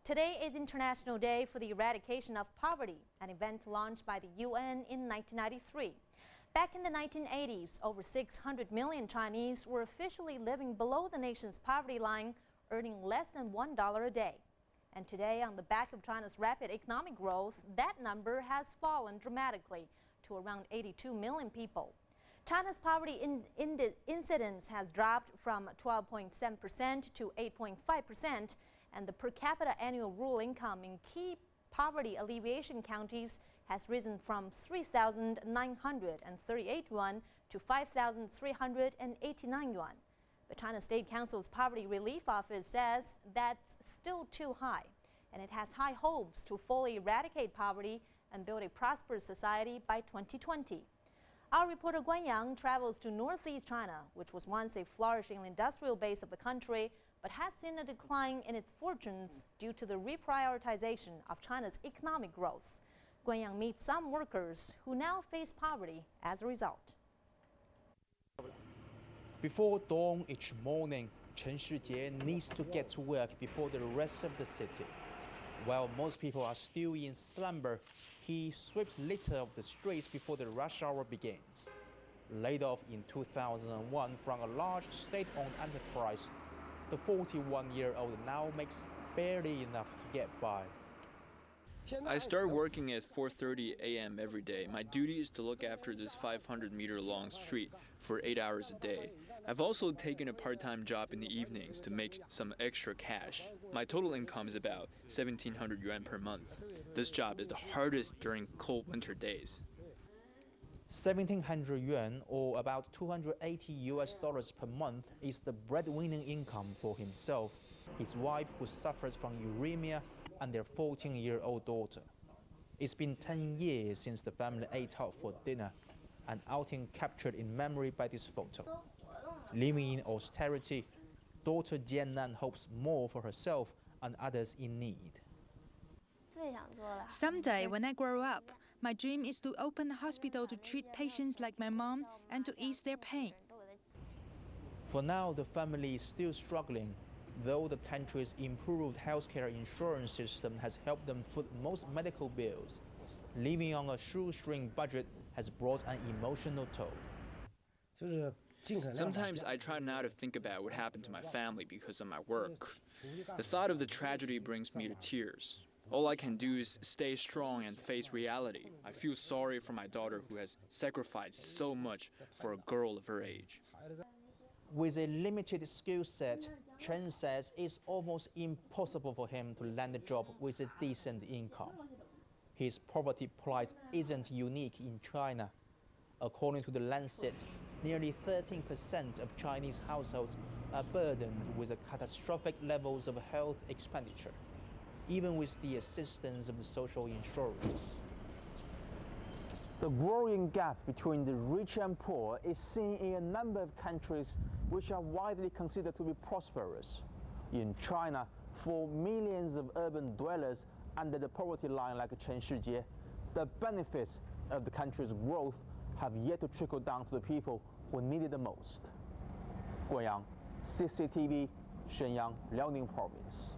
Today is International Day for the Eradication of Poverty, an event launched by the UN in 1993. Back in the 1980s, over 600 million Chinese were officially living below the nation's poverty line, earning less than $1 a day. And today, on the back of China's rapid economic growth, that number has fallen dramatically to around 82 million people. China's poverty incidence has dropped from 12.7% to 8.5%, and the per capita annual rural income in key poverty alleviation counties has risen from 3,938 yuan to 5,389 yuan. But China State Council's Poverty Relief Office says that's still too high, and it has high hopes to fully eradicate poverty and build a prosperous society by 2020. Our reporter Guan Yang travels to northeast China, which was once a flourishing industrial base of the country, but has seen a decline in its fortunes due to the reprioritization of China's economic growth. Guan Yang meets some workers who now face poverty as a result. Before dawn each morning, Chen Shijie needs to get to work before the rest of the city. While most people are still in slumber, he sweeps litter off the streets before the rush hour begins. Laid off in 2001 from a large state-owned enterprise, the 41-year-old now makes barely enough to get by. I start working at 4:30 a.m. every day. My duty is to look after this 500-meter-long street for 8 hours a day. I've also taken a part-time job in the evenings to make some extra cash. My total income is about 1,700 yuan per month. This job is the hardest during cold winter days. 1,700 yuan, or about $280 per month, is the breadwinning income for himself, his wife who suffers from uremia, and their 14-year-old daughter. It's been 10 years since the family ate out for dinner, an outing captured in memory by this photo. Living in austerity, daughter Jiannan hopes more for herself and others in need. Someday, when I grow up, my dream is to open a hospital to treat patients like my mom and to ease their pain. For now, the family is still struggling, though the country's improved healthcare insurance system has helped them foot most medical bills. Living on a shoestring budget has brought an emotional toll. Sometimes I try not to think about what happened to my family because of my work. The thought of the tragedy brings me to tears. All I can do is stay strong and face reality. I feel sorry for my daughter who has sacrificed so much for a girl of her age. With a limited skill set, Chen says it's almost impossible for him to land a job with a decent income. His poverty plight isn't unique in China. According to The Lancet, nearly 13% of Chinese households are burdened with the catastrophic levels of health expenditure, even with the assistance of the social insurance. The growing gap between the rich and poor is seen in a number of countries which are widely considered to be prosperous. In China, for millions of urban dwellers under the poverty line like Chen Shijie, the benefits of the country's growth have yet to trickle down to the people who need it the most. Guan Yang, CCTV, Shenyang, Liaoning Province.